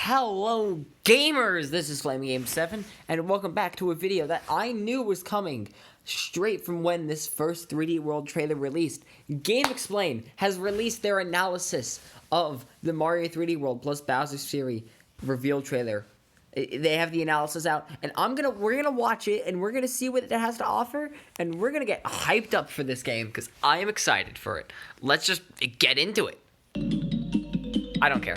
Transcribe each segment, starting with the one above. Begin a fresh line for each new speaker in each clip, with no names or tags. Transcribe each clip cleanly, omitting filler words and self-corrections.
Hello gamers, this is FlamingGame7 and welcome back to a video that I knew was coming straight from when this first 3D World trailer released. GameXplain has released their analysis of the Mario 3D World plus Bowser's Fury reveal trailer. They have the analysis out and we're gonna watch it and we're gonna see what it has to offer and we're gonna get hyped up for this game because I am excited for it. Let's just get into it. I don't care.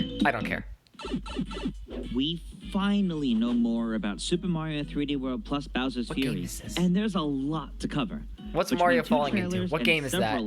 We finally know more about Super Mario 3D World plus Bowser's Fury, and there's a lot to cover.
What's Mario falling into? What game is that?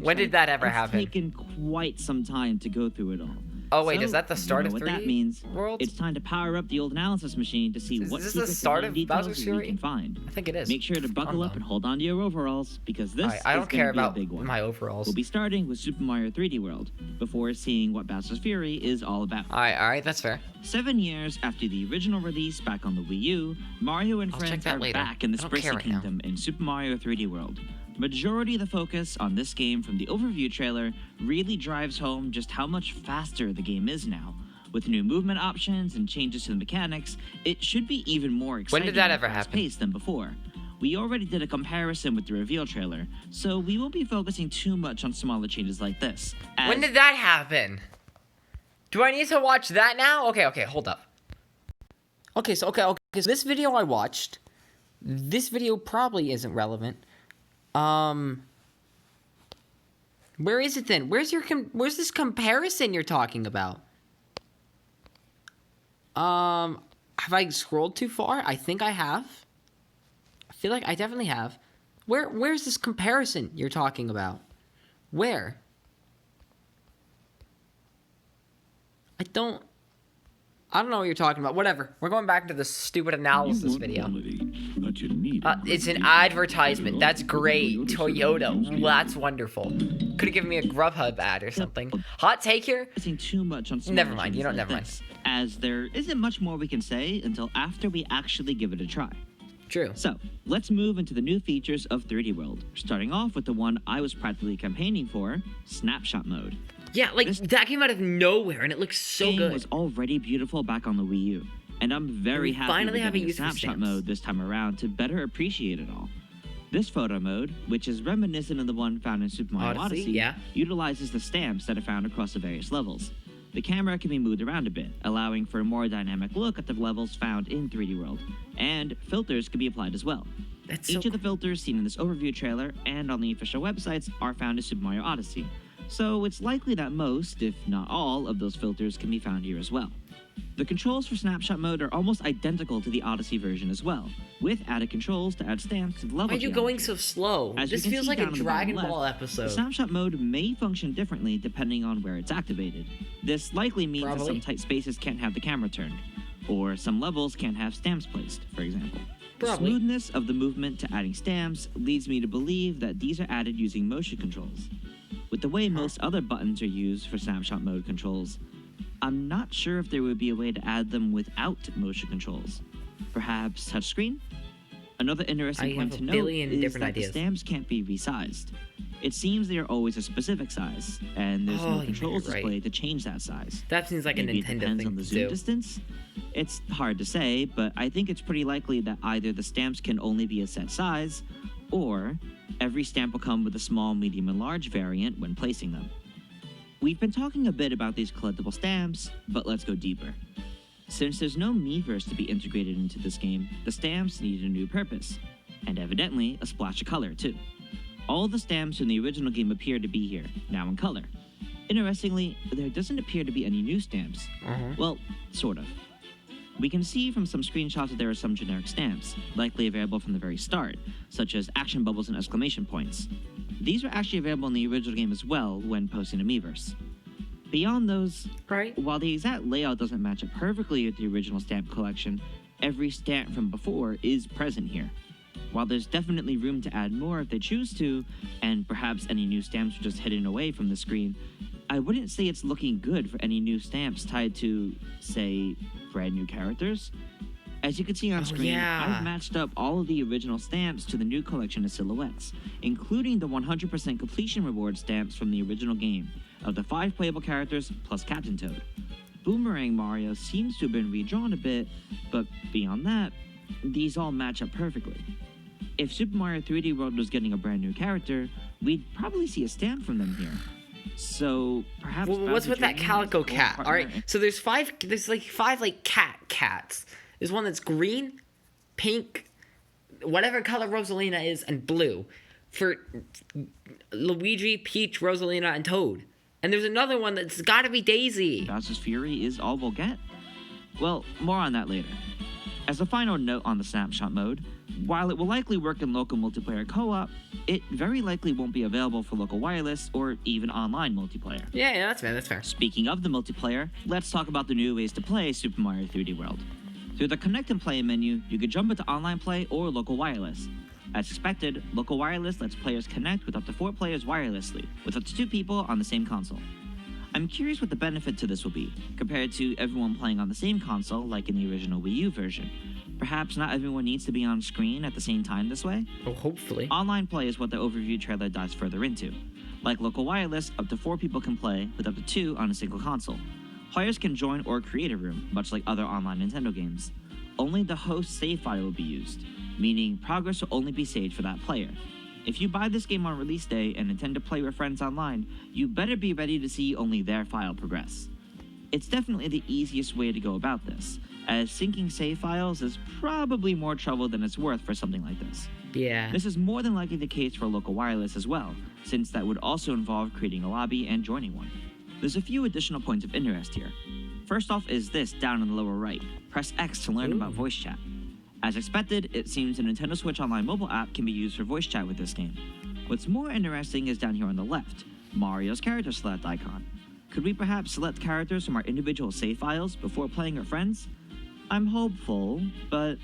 When did that ever happen?
It's taken quite some time to go through it all.
Oh wait, is that the start of 3D
what that means?
World?
It's time to power up the old analysis machine to see what secrets and details we can find.
I think it is.
Make sure to buckle up and hold on to your overalls because this
I don't care about
a big one.
my overalls.
We'll be starting with Super Mario 3D World before seeing what Bowser's Fury is all about.
All right, that's fair.
7 years after the original release back on the Wii U, Mario and friends are back in the Spacey Kingdom in Super Mario 3D World. Majority of the focus on this game from the overview trailer really drives home just how much faster the game is now. With new movement options and changes to the mechanics, it should be even more exciting
when did that ever happen?
Than before. We already did a comparison with the reveal trailer, so we won't be focusing too much on smaller changes like this.
When did that happen? Do I need to watch that now? Okay, hold up. Okay, so this video I watched, this video probably isn't relevant. Where is it then? Where's this comparison you're talking about? Have I scrolled too far? I think I have. I feel like I definitely have. Where's this comparison you're talking about? Where? I don't know what you're talking about. Whatever. We're going back to the stupid analysis video. It's an advertisement. That's great. Toyota. Well, that's wonderful. Could have given me a Grubhub ad or something. Hot take here?
Too much on
never mind. Never mind.
As there isn't much more we can say until after we actually give it a try.
True.
So, let's move into the new features of 3D World. Starting off with the one I was practically campaigning for, Snapshot Mode.
Yeah, that came out of nowhere, and it looks so good.
It was already beautiful back on the Wii U, and I'm very happy with having Snapshot Mode this time around to better appreciate it all. This photo mode, which is reminiscent of the one found in Super Mario Odyssey, utilizes the stamps that are found across the various levels. The camera can be moved around a bit, allowing for a more dynamic look at the levels found in 3D World, and filters can be applied as well. Each of the filters seen in this overview trailer and on the official websites are found in Super Mario Odyssey, so it's likely that most, if not all, of those filters can be found here as well. The controls for Snapshot Mode are almost identical to the Odyssey version as well, with added controls to add stamps to the level.
Why are you going so slow? This feels like a Dragon Ball episode.
The Snapshot Mode may function differently depending on where it's activated. This likely means that some tight spaces can't have the camera turned, or some levels can't have stamps placed, for example. The smoothness of the movement to adding stamps leads me to believe that these are added using motion controls. With the way most other buttons are used for Snapshot Mode controls, I'm not sure if there would be a way to add them without motion controls. Perhaps touchscreen? Another interesting point to note is that the stamps can't be resized. It seems they are always a specific size, and there's no controls displayed to change that size.
That seems like a Nintendo thing
depends on the zoom distance. It's hard to say, but I think it's pretty likely that either the stamps can only be a set size, or every stamp will come with a small, medium, and large variant when placing them. We've been talking a bit about these collectible stamps, but let's go deeper. Since there's no Miiverse to be integrated into this game, the stamps need a new purpose, and evidently a splash of color too. All the stamps in the original game appear to be here, now in color. Interestingly, there doesn't appear to be any new stamps. Well, sort of. We can see from some screenshots that there are some generic stamps, likely available from the very start, such as action bubbles and exclamation points. These were actually available in the original game as well when posting to Miiverse. Beyond those, while the exact layout doesn't match up perfectly with the original stamp collection, every stamp from before is present here. While there's definitely room to add more if they choose to, and perhaps any new stamps are just hidden away from the screen, I wouldn't say it's looking good for any new stamps tied to, say, brand new characters. As you can see on screen, I've matched up all of the original stamps to the new collection of silhouettes, including the 100% completion reward stamps from the original game, of the 5 playable characters plus Captain Toad. Boomerang Mario seems to have been redrawn a bit, but beyond that, these all match up perfectly. If Super Mario 3D World was getting a brand new character, we'd probably see a stamp from them here. So perhaps.
Well, what's
Bowser
with that
Jr.
calico
or
cat?
partner-
All right, so there's five like cats. There's one that's green, pink, whatever color Rosalina is, and blue. For Luigi, Peach, Rosalina, and Toad. And there's another one that's gotta be Daisy.
Bowser's Fury is all we'll get? Well, more on that later. As a final note on the snapshot mode, while it will likely work in local multiplayer co-op, it very likely won't be available for local wireless or even online multiplayer.
Yeah, that's fair.
Speaking of the multiplayer, let's talk about the new ways to play Super Mario 3D World. Through the Connect and Play menu, you can jump into online play or local wireless. As expected, local wireless lets players connect with up to 4 players wirelessly, with up to 2 people on the same console. I'm curious what the benefit to this will be, compared to everyone playing on the same console like in the original Wii U version. Perhaps not everyone needs to be on screen at the same time this way?
Oh, hopefully.
Online play is what the overview trailer dives further into. Like local wireless, up to 4 people can play, with up to 2 on a single console. Players can join or create a room, much like other online Nintendo games. Only the host save file will be used, meaning progress will only be saved for that player. If you buy this game on release day and intend to play with friends online, you better be ready to see only their file progress. It's definitely the easiest way to go about this, as syncing save files is probably more trouble than it's worth for something like this.
Yeah.
This is more than likely the case for local wireless as well, since that would also involve creating a lobby and joining one. There's a few additional points of interest here. First off is this down in the lower right. Press X to learn about voice chat. As expected, it seems the Nintendo Switch Online mobile app can be used for voice chat with this game. What's more interesting is down here on the left, Mario's character select icon. Could we perhaps select characters from our individual save files before playing with friends? I'm hopeful, but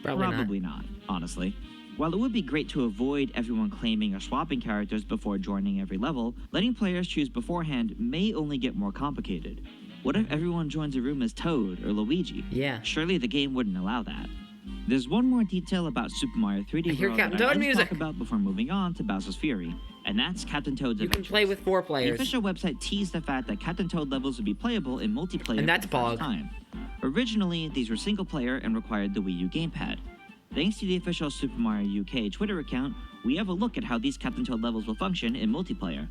probably not, honestly. While it would be great to avoid everyone claiming or swapping characters before joining every level, letting players choose beforehand may only get more complicated. What if everyone joins a room as Toad or Luigi?
Yeah.
Surely the game wouldn't allow that. There's one more detail about Super Mario 3D
I hear
World
Captain
that
Toad
I'd
music.
talk about before moving on to Bowser's Fury, and that's Captain Toad's
You can
Adventures.
play with 4
The
players.
official website teased the fact that Captain Toad levels would be playable in multiplayer
And that's
for the first
bog.
time. Originally, these were single-player and required the Wii U gamepad. Thanks to the official Super Mario UK Twitter account, we have a look at how these Captain Toad levels will function in multiplayer.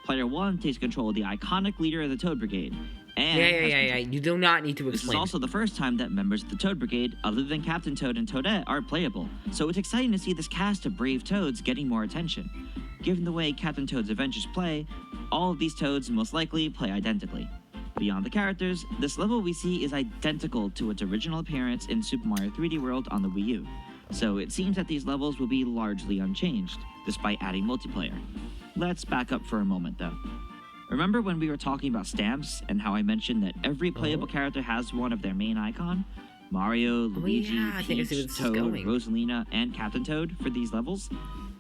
Player 1 takes control of the iconic leader of the Toad Brigade, and
Yeah. You do not need to
this is
explain.
also the first time that members of the Toad Brigade, other than Captain Toad and Toadette, are playable, so it's exciting to see this cast of brave Toads getting more attention. Given the way Captain Toad's adventures play, all of these Toads most likely play identically. Beyond the characters, this level we see is identical to its original appearance in Super Mario 3D World on the Wii U, so it seems that these levels will be largely unchanged, despite adding multiplayer. Let's back up for a moment though. Remember when we were talking about stamps and how I mentioned that every playable character has one of their main icon? Mario, Luigi,
yeah, I think I see where
Peach,
this is
Toad,
going.
Rosalina, and Captain Toad for these levels?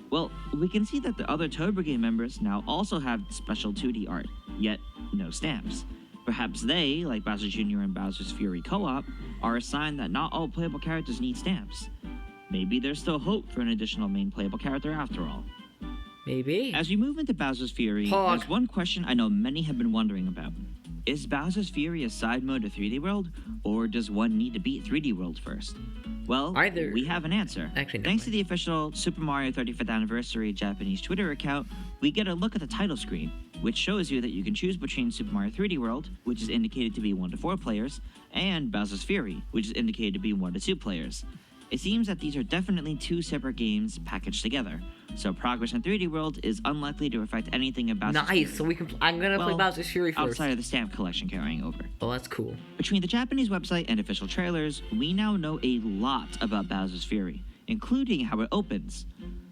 Well, we can see that the other Toad Brigade members now also have special 2D art, yet no stamps. Perhaps they, like Bowser Jr. and Bowser's Fury Co-op, are a sign that not all playable characters need stamps. Maybe there's still hope for an additional main playable character after all.
Maybe.
As we move into Bowser's Fury,
Hog.
there's one question I know many have been wondering about. Is Bowser's Fury a side mode to 3D World, or does one need to beat 3D World first? Well,
Either.
we have an answer.
Actually, never
Thanks to
mind.
the official Super Mario 35th Anniversary Japanese Twitter account, we get a look at the title screen, which shows you that you can choose between Super Mario 3D World, which is indicated to be 1 to 4 players, and Bowser's Fury, which is indicated to be 1 to 2 players. It seems that these are definitely 2 separate games packaged together, so progress in 3D World is unlikely to affect anything about Bowser's
Nice.
Fury.
So we can. I'm gonna play
Well,
Bowser's Fury first.
outside of the stamp collection carrying over.
Oh, that's cool.
Between the Japanese website and official trailers, we now know a lot about Bowser's Fury, including how it opens.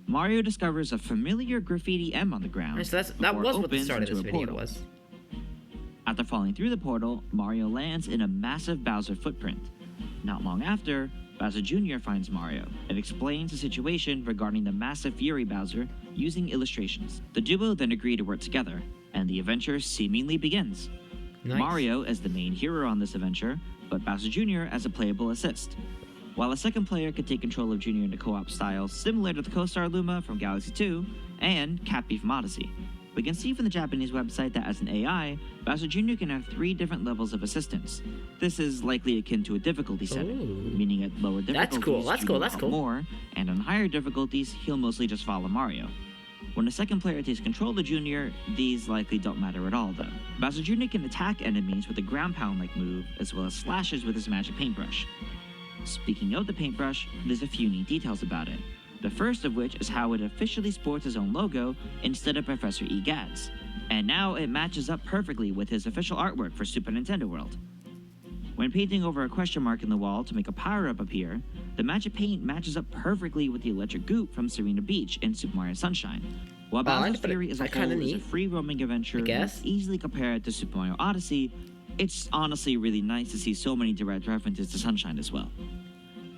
Mario discovers a familiar graffiti M on the ground.
So that
before
was
it
what the
opens
start of
into
this
a
video
portal.
was.
After falling through the portal, Mario lands in a massive Bowser footprint. Not long after, Bowser Jr. finds Mario and explains the situation regarding the massive Fury Bowser using illustrations. The duo then agree to work together, and the adventure seemingly begins.
Nice.
Mario as the main hero on this adventure, but Bowser Jr. as a playable assist. While a second player could take control of Jr. in a co-op style similar to the co-star Luma from Galaxy 2 and Cappy from Odyssey. We can see from the Japanese website that as an AI, Bowser Jr. can have 3 different levels of assistance. This is likely akin to a difficulty setting,
Ooh.
meaning at lower difficulties,
That's cool, that's
Jr.
cool,
will
that's
help
cool.
more, and on higher difficulties, he'll mostly just follow Mario. When a second player takes control of Jr., these likely don't matter at all, though. Bowser Jr. can attack enemies with a ground pound-like move, as well as slashes with his magic paintbrush. Speaking of the paintbrush, there's a few neat details about it. The first of which is how it officially sports his own logo instead of Professor Egad's. And now it matches up perfectly with his official artwork for Super Nintendo World. When painting over a question mark in the wall to make a power-up appear, the magic paint matches up perfectly with the electric goop from Serena Beach in Super Mario Sunshine. While Bowser's Fury as a whole is a free-roaming adventure easily compared to Super Mario Odyssey, it's honestly really nice to see so many direct references to Sunshine as well.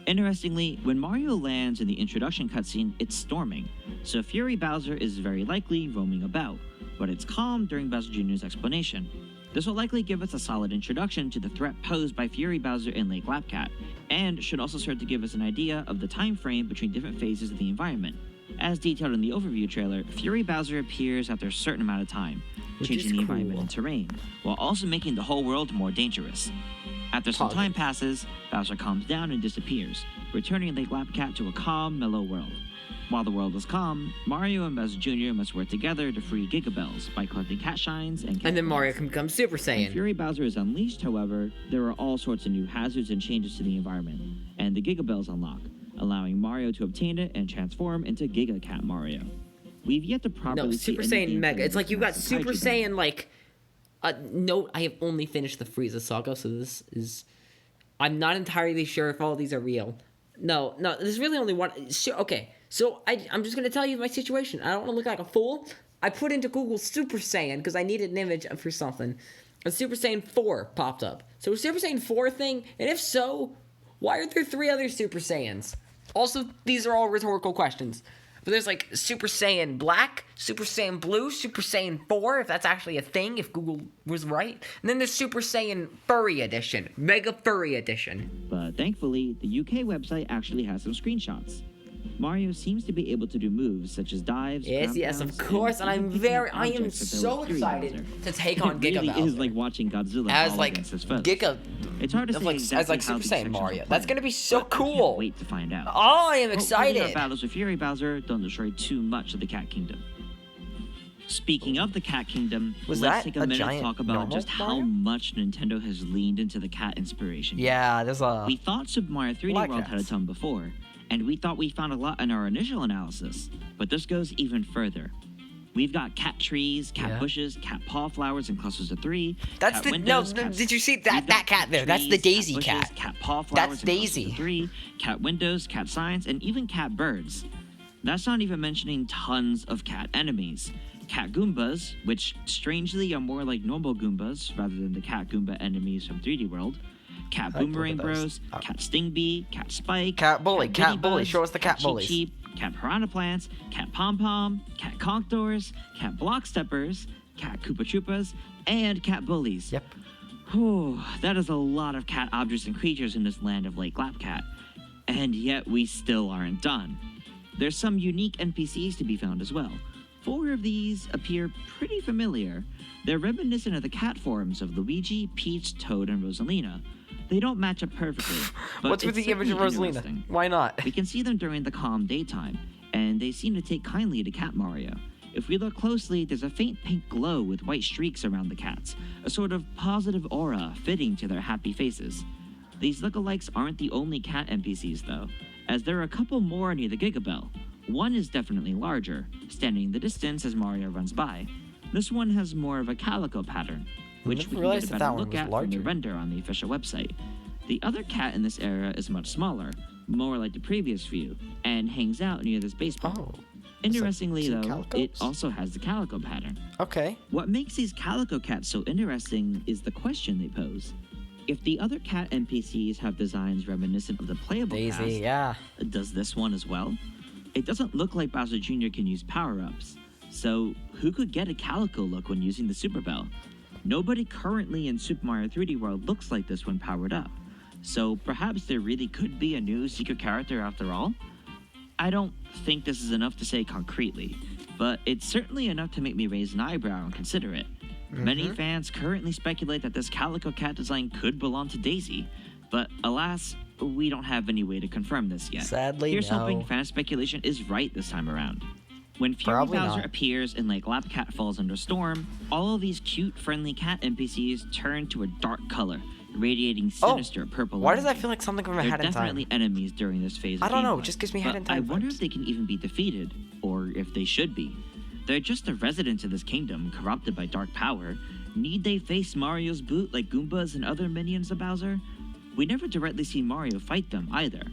Interestingly, when Mario lands in the introduction cutscene, it's storming, so Fury Bowser is very likely roaming about, but it's calm during Bowser Jr.'s explanation. This will likely give us a solid introduction to the threat posed by Fury Bowser in Lake Lapcat, and should also serve to give us an idea of the time frame between different phases of the environment. As detailed in the overview trailer, Fury Bowser appears after a certain amount of time, changing the environment and terrain, while also making the whole world more dangerous. After some time passes, Bowser calms down and disappears, returning Lake Lapcat to a calm, mellow world. While the world is calm, Mario and Bowser Jr. must work together to free Gigabells by collecting cat shines and
then Mario can become Super Saiyan.
When Fury Bowser is unleashed, however, there are all sorts of new hazards and changes to the environment, and the Gigabells unlock, allowing Mario to obtain it and transform into Giga Cat Mario. We've yet to properly see
Super Saiyan Mega. It's like you got Super Saiyan, like... note, I have only finished the Frieza saga, so this is... I'm not entirely sure if all these are real. No, there's really only one... Okay, so I'm just going to tell you my situation. I don't want to look like a fool. I put into Google Super Saiyan because I needed an image for something. And Super Saiyan 4 popped up. So is Super Saiyan 4 a thing? And if so, why are there 3 other Super Saiyans? Also, these are all rhetorical questions. But there's like Super Saiyan Black, Super Saiyan Blue, Super Saiyan 4, if that's actually a thing, if Google was right. And then there's Super Saiyan Furry Edition, Mega Furry Edition.
But thankfully, the UK website actually has some screenshots. Mario seems to be able to do moves such as dives.
Yes, of course, and I am so excited to take on Giga Bowser.
It really is like watching Godzilla
as
fall
like
against his foes.
Giga,
it's hard to say exactly
as like
how
Super
these
Saiyan
sections
Mario.
will
That's
play,
gonna be so
but I
cool.
can't wait to find out.
Oh, I am excited.
Our battles with Fury Bowser don't destroy too much of the Cat Kingdom. Speaking of the Cat Kingdom, let's take a minute to talk about just how much Nintendo has leaned into the cat inspiration.
Yeah, there's a...
We thought Super Mario 3D World had a ton before, and we thought we found a lot in our initial analysis, but this goes even further. We've got cat trees, cat bushes, cat paw flowers in clusters of 3.
That's the windows, did you see that cat there? That's the Daisy cat.
Cat paw flowers
that's Daisy.
In 3, cat windows, cat signs, and even cat birds. That's not even mentioning tons of cat enemies. Cat Goombas, which strangely are more like normal Goombas rather than the cat Goomba enemies from 3D World. Cat Boomerang Bros, Cat Stingbee, Cat Spike,
Cat Bully, show us the Cat Bullies.
Cheep, Cat Piranha Plants, Cat Pom Pom, Cat Conktors, Cat Block Steppers, Cat Koopa Troopas, and Cat Bullies.
Yep.
Whew, that is a lot of cat objects and creatures in this land of Lake Lapcat. And yet we still aren't done. There's some unique NPCs to be found as well. 4 of these appear pretty familiar. They're reminiscent of the cat forms of Luigi, Peach, Toad, and Rosalina. They don't match up perfectly, but
what's with the image of Rosalina? Why not?
We can see them during the calm daytime, and they seem to take kindly to Cat Mario. If we look closely, there's a faint pink glow with white streaks around the cats, a sort of positive aura fitting to their happy faces. These lookalikes aren't the only cat NPCs though, as there are a couple more near the Gigabell. One is definitely larger, standing in the distance as Mario runs by. This one has more of a calico pattern, which we can get a better look at from the render on the official website. The other cat in this era is much smaller, more like the previous view, and hangs out near this baseball.
Oh.
Interestingly though, it also has the calico pattern.
Okay.
What makes these calico cats so interesting is the question they pose. If the other cat NPCs have designs reminiscent of the playable
Daisy,
cast, does this one as well? It doesn't look like Bowser Jr. can use power-ups, so who could get a calico look when using the Super Bell? Nobody currently in Super Mario 3D World looks like this when powered up, so perhaps there really could be a new secret character after all? I don't think this is enough to say concretely, but it's certainly enough to make me raise an eyebrow and consider it. Many fans currently speculate that this Calico Cat design could belong to Daisy, but alas, we don't have any way to confirm this yet.
Sadly,
Here's
no.
hoping fan speculation is right this time around. When Fury
Probably
Bowser
not.
appears in Lake Lapcat Falls Under Storm, all of these cute, friendly cat NPCs turn to a dark color, radiating sinister purple
Why does that
energy.
feel like something from
They're
Ahead in
definitely
Time?
enemies during this phase of
I don't know,
gameplay,
it just gives me Ahead in
but I
Time
wonder
vibes.
if they can even be defeated, or if they should be. They're just the residents of this kingdom, corrupted by dark power. Need they face Mario's boot like Goombas and other minions of Bowser? We never directly see Mario fight them either.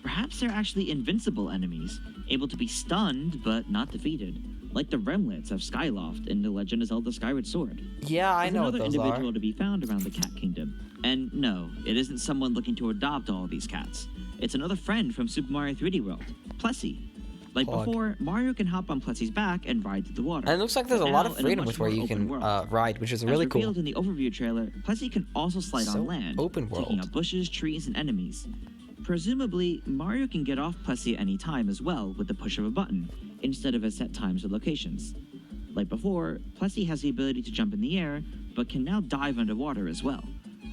Perhaps they're actually invincible enemies, able to be stunned but not defeated, like the Remlets of Skyloft in The Legend of Zelda Skyward Sword.
Yeah, I
There's
know what
another
those
individual
are.
to be found around the Cat Kingdom. And no, it isn't someone looking to adopt all these cats. It's another friend from Super Mario 3D World, Plessy. Like
Plug.
before, Mario can hop on Plessy's back and ride through the water.
And it looks like there's a
But
lot
now
of
in
freedom
much
with where
more
you
open
can
world.
ride, which is
As
really
revealed
cool.
in the overview trailer, Plessy can also slide
So
on land,
open
taking
world.
out bushes, trees, and enemies. Presumably, Mario can get off Plessy at any time as well with the push of a button, instead of at set times or locations. Like before, Plessy has the ability to jump in the air, but can now dive underwater as well.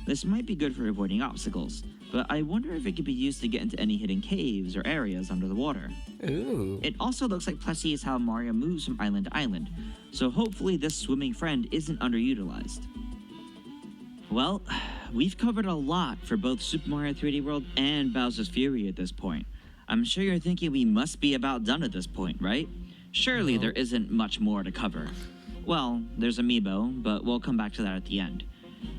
This might be good for avoiding obstacles, but I wonder if it could be used to get into any hidden caves or areas under the water.
Ooh.
It also looks like Plessy is how Mario moves from island to island, so hopefully this swimming friend isn't underutilized. Well, we've covered a lot for both Super Mario 3D World and Bowser's Fury at this point. I'm sure you're thinking we must be about done at this point, right? Surely there isn't much more to cover. Well, there's Amiibo, but we'll come back to that at the end.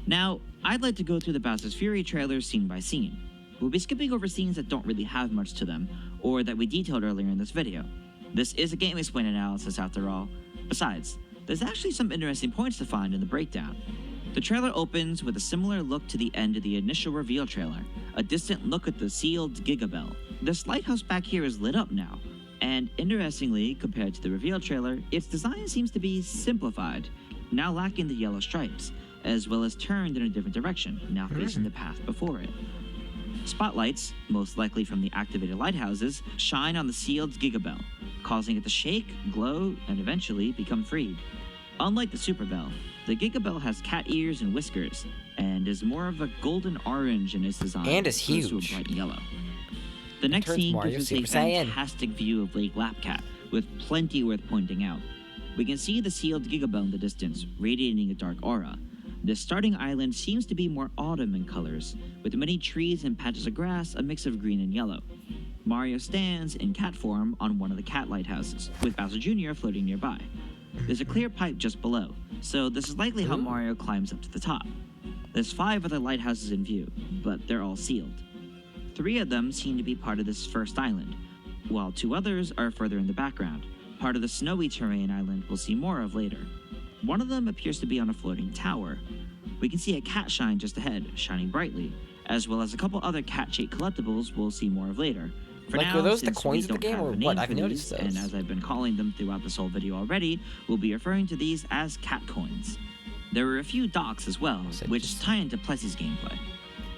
Now, I'd like to go through the Bowser's Fury trailers scene by scene. We'll be skipping over scenes that don't really have much to them, or that we detailed earlier in this video. This is a Game Explain analysis after all. Besides, there's actually some interesting points to find in the breakdown. The trailer opens with a similar look to the end of the initial reveal trailer, a distant look at the sealed Gigabell. This lighthouse back here is lit up now, and interestingly, compared to the reveal trailer, its design seems to be simplified, now lacking the yellow stripes, as well as turned in a different direction, now facing the path before it. Spotlights, most likely from the activated lighthouses, shine on the sealed Gigabell, causing it to shake, glow, and eventually become freed. Unlike the Super Bell, the Gigabell has cat ears and whiskers, and is more of a golden orange in its design,
And is
opposed to a
huge.
bright yellow. The next
turns
scene
Mario
gives us a
Super Saiyan.
fantastic view of Lake Lapcat, with plenty worth pointing out. We can see the sealed Gigabell in the distance, radiating a dark aura. The starting island seems to be more autumn in colors, with many trees and patches of grass, a mix of green and yellow. Mario stands in cat form on one of the cat lighthouses, with Bowser Jr. floating nearby. There's a clear pipe just below, so this is likely how Mario climbs up to the top. There's 5 other lighthouses in view, but they're all sealed. 3 of them seem to be part of this first island, while 2 others are further in the background, part of the snowy terrain island we'll see more of later. One of them appears to be on a floating tower. We can see a cat shine just ahead, shining brightly, as well as a couple other cat-shaped collectibles we'll see more of later. For
Like,
now,
were those the
since we
coins of the
don't
game,
have
or
a
what?
name
I've
for
noticed
these,
those.
and as I've been calling them throughout this whole video already, we'll be referring to these as cat coins. There were a few docks as well, which tie into Plessy's gameplay.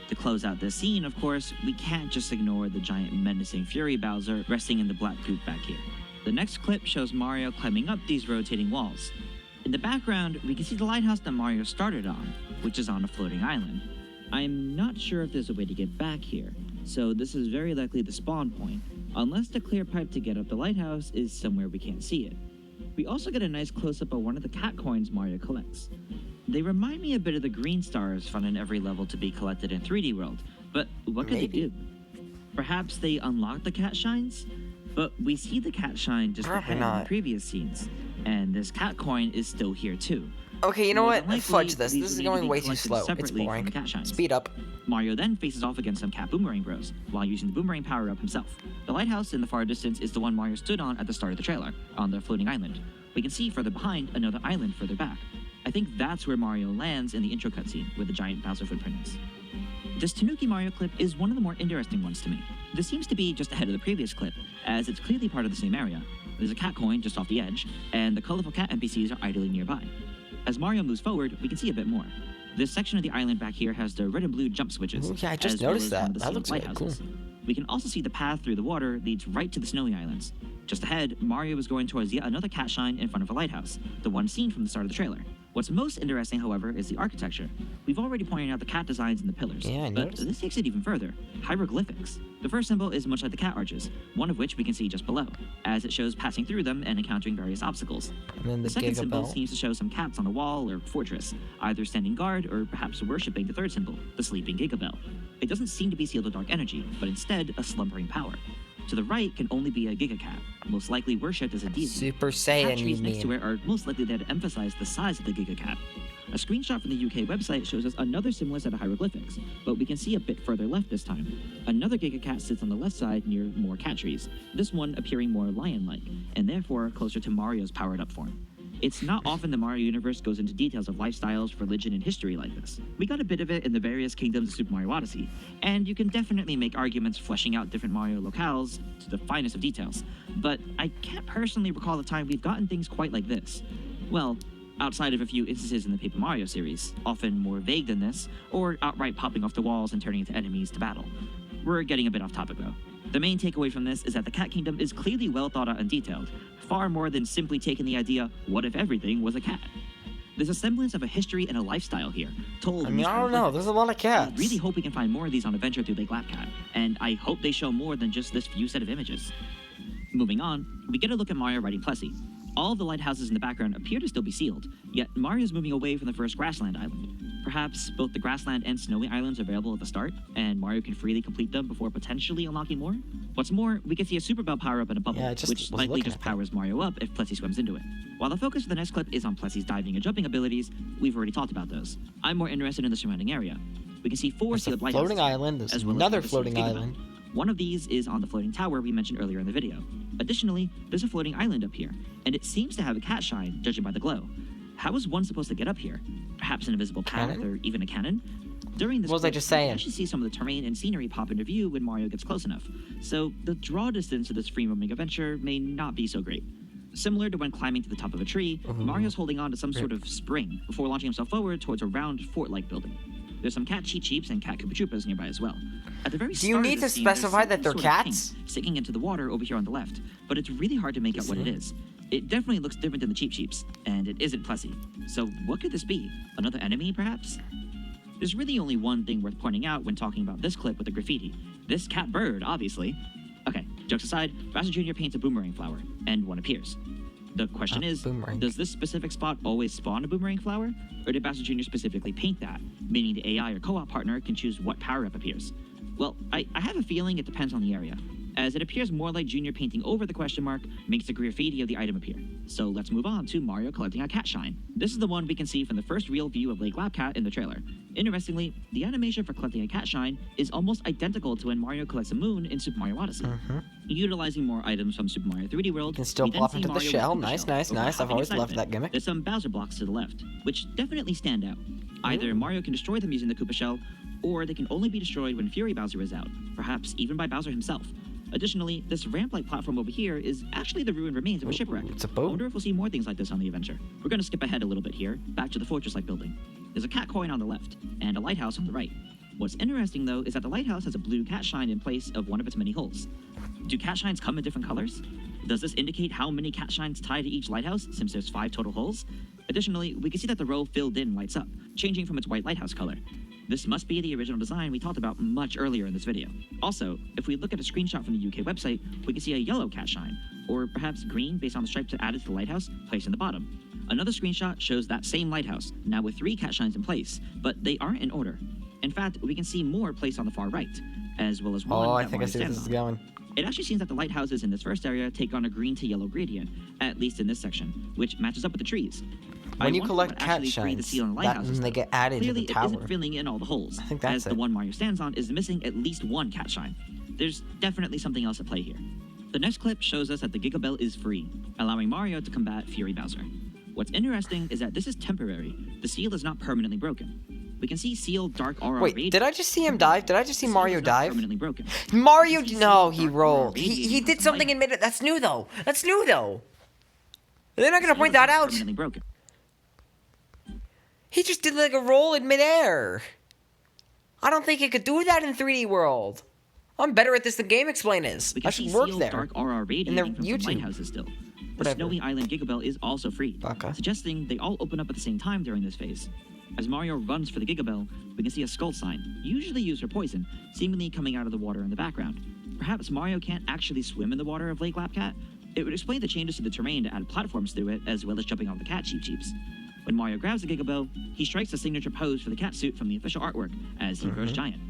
To close out this scene, of course, we can't just ignore the giant menacing Fury Bowser resting in the black goop back here. The next clip shows Mario climbing up these rotating walls. In the background, we can see the lighthouse that Mario started on, which is on a floating island. I'm not sure if there's a way to get back here, so this is very likely the spawn point, unless the clear pipe to get up the lighthouse is somewhere we can't see it. We also get a nice close-up of one of the cat coins Mario collects. They remind me a bit of the green stars found in every level to be collected in 3D World, but what could they do? Perhaps they unlock the cat shines? But we see the cat shine just
Probably
ahead in
not.
the previous scenes, and this cat coin is still here too.
Okay, you know
More
what?
than likely,
Fudge this.
these
This is
would need to
going
be
way too
collected
slow. It's
separately from
boring.
the cat shines.
Speed up.
Mario then faces off against some cat boomerang bros, while using the boomerang power-up himself. The lighthouse in the far distance is the one Mario stood on at the start of the trailer, on the floating island. We can see further behind another island further back. I think that's where Mario lands in the intro cutscene, where the giant Bowser footprint is. This Tanuki Mario clip is one of the more interesting ones to me. This seems to be just ahead of the previous clip, as it's clearly part of the same area. There's a cat coin just off the edge, and the colorful cat NPCs are idly nearby. As Mario moves forward, we can see a bit more. This section of the island back here has the red and blue jump switches.
Ooh, yeah, I just
as well
noticed
as one
that.
of the
That
sealed
looks really
lighthouses. We can also see the path through the water leads right to the snowy islands. Just ahead, Mario is going towards yet another cat shine in front of a lighthouse, the one seen from the start of the trailer. What's most interesting, however, is the architecture. We've already pointed out the cat designs in the pillars, but this takes it even further. Hieroglyphics. The first symbol is much like the cat arches, one of which we can see just below, as it shows passing through them and encountering various obstacles.
And then
The second symbol seems to show some cats on a wall or fortress, either standing guard or perhaps worshipping the third symbol, the sleeping Gigabell. It doesn't seem to be sealed with dark energy, but instead a slumbering power. To the right can only be a Gigacat, most likely worshipped as a deity.
Super Saiyan,
Cat trees next to it are most likely there to emphasize the size of the Gigacat. A screenshot from the UK website shows us another similar set of hieroglyphics, but we can see a bit further left this time. Another Gigacat sits on the left side near more cat trees, this one appearing more lion-like, and therefore closer to Mario's powered-up form. It's not often the Mario universe goes into details of lifestyles, religion, and history like this. We got a bit of it in the various kingdoms of Super Mario Odyssey, and you can definitely make arguments fleshing out different Mario locales to the finest of details, but I can't personally recall the time we've gotten things quite like this. Well, outside of a few instances in the Paper Mario series, often more vague than this, or outright popping off the walls and turning into enemies to battle. We're getting a bit off topic though. The main takeaway from this is that the Cat Kingdom is clearly well thought out and detailed, far more than simply taking the idea, what if everything was a cat? There's a semblance of a history and a lifestyle here, told
I don't know, there's a lot of cats.
I really hope we can find more of these on Adventure through Lake Lapcat, and I hope they show more than just this few set of images. Moving on, we get a look at Mario riding Plessy. All of the lighthouses in the background appear to still be sealed, yet Mario's moving away from the first grassland island. Perhaps both the grassland and snowy islands are available at the start, and Mario can freely complete them before potentially unlocking more? What's more, we can see a Super Bell power-up in a bubble, which likely just powers Mario up if Plessy swims into it. While the focus of the next clip is on Plessy's diving and jumping abilities, we've already talked about those. I'm more interested in the surrounding area. We can see four sealed lighthouses.
Floating island, there's another floating island.
One of these is on the floating tower we mentioned earlier in the video. Additionally, there's a floating island up here, and it seems to have a cat shine, judging by the glow. How is one supposed to get up here? Perhaps an invisible path or even a cannon? During this,
what was I just saying?
You actually see some of the terrain and scenery pop into view when Mario gets close enough, so the draw distance of this free-roaming adventure may not be so great. Similar to when climbing to the top of a tree, Mario's holding on to some sort of spring before launching himself forward towards a round fort-like building. There's some cat Cheep Cheeps and cat Koopa Troopas nearby as well. At the very
Do you need to specify that they're cats?
Sticking into the water over here on the left, but it's really hard to make out what it is. It definitely looks different than the Cheep Cheeps, and it isn't Plessy. So what could this be? Another enemy, perhaps? There's really only one thing worth pointing out when talking about this clip with the graffiti. This cat bird, obviously. Okay, jokes aside, Bowser Jr. paints a boomerang flower, and one appears. The question is, does this specific spot always spawn a boomerang flower? Or did Bowser Jr. specifically paint that, meaning the AI or co-op partner can choose what power-up appears? Well, I have a feeling it depends on the area, as it appears more like Jr. painting over the question mark makes the graffiti of the item appear. So let's move on to Mario collecting a cat shine. This is the one we can see from the first real view of Lake Lapcat in the trailer. Interestingly, the animation for collecting a cat shine is almost identical to when Mario collects a moon in Super Mario Odyssey. Utilizing more items from Super Mario 3D World,
you can still plop into the shell. Nice. I've always loved that gimmick.
There's some Bowser blocks to the left, which definitely stand out. Either Mario can destroy them using the Koopa shell, or they can only be destroyed when Fury Bowser is out, perhaps even by Bowser himself. Additionally, this ramp-like platform over here is actually the ruined remains of a shipwreck.
It's a boat.
I wonder if we'll see more things like this on the adventure. We're going to skip ahead a little bit here, back to the fortress-like building. There's a cat coin on the left, and a lighthouse on the right. What's interesting, though, is that the lighthouse has a blue cat shine in place of one of its many holes. Do cat shines come in different colors? Does this indicate how many cat shines tie to each lighthouse, since there's 5 total holes? Additionally, we can see that the row filled in lights up, changing from its white lighthouse color. This must be the original design we talked about much earlier in this video. Also, if we look at a screenshot from the UK website, we can see a yellow cat shine, or perhaps green based on the stripes added to the lighthouse, placed in the bottom. Another screenshot shows that same lighthouse, now with 3 cat shines in place, but they aren't in order. In fact, we can see more placed on the far right, as well as one
I
that
think I see where this is going.
It actually seems that the lighthouses in this first area take on a green to yellow gradient, at least in this section, which matches up with the trees.
When you collect cat shines, they get added to the tower.
Clearly, it isn't filling in all the holes,
I think that's
as the one Mario stands on is missing at least 1 cat shine. There's definitely something else at play here. The next clip shows us that the Gigabell is free, allowing Mario to combat Fury Bowser. What's interesting is that this is temporary. The seal is not permanently broken. We can see Seal Dark Aura.
Wait, did I just see him dive? Did I just see Mario dive?
Permanently broken.
Mario, no, he rolled. He did something in mid. That's new though. They're not gonna point that out.
Permanently broken.
He just did like a roll in midair. I don't think he could do that in 3D World. I'm better at this than Game Explain is.
We
I
can see
should work
sealed
there.
dark RR
In their
radiating from some
YouTube.
lighthouses still. The
Whatever.
Snowy Island Gigabell is also free,
Okay.
suggesting they all open up at the same time during this phase. As Mario runs for the Gigabell, we can see a skull sign, usually used for poison, seemingly coming out of the water in the background. Perhaps Mario can't actually swim in the water of Lake Lapcat? It would explain the changes to the terrain to add platforms through it, as well as jumping off the cat Cheep-Cheeps. When Mario grabs the Gigabell, he strikes the signature pose for the cat suit from the official artwork, as he grows giant.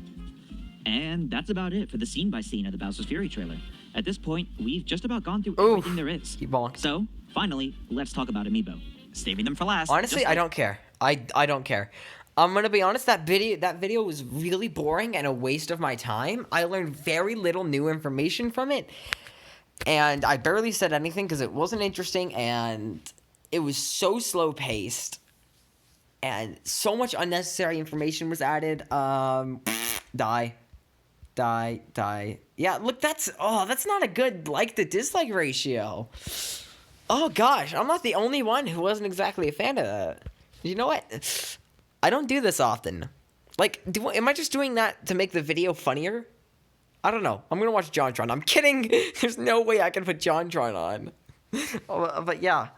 And that's about it for the scene-by-scene of the Bowser's Fury trailer. At this point, we've just about gone through everything there is.
He bonked.
So, finally, let's talk about Amiibo. Saving them for last.
Honestly, I don't care. I don't care. I'm gonna be honest. That video was really boring and a waste of my time. I learned very little new information from it, and I barely said anything because it wasn't interesting and it was so slow paced, and so much unnecessary information was added. Die. Yeah, look, that's not a good like to dislike ratio. Oh gosh, I'm not the only one who wasn't exactly a fan of that. You know what? I don't do this often. Like, am I just doing that to make the video funnier? I don't know. I'm gonna watch JonTron. I'm kidding. There's no way I can put JonTron on. But yeah,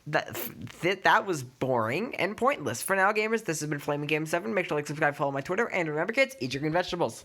that was boring and pointless. For now, gamers, this has been Flaming Game 7. Make sure to like, subscribe, follow my Twitter, and remember, kids, eat your green vegetables.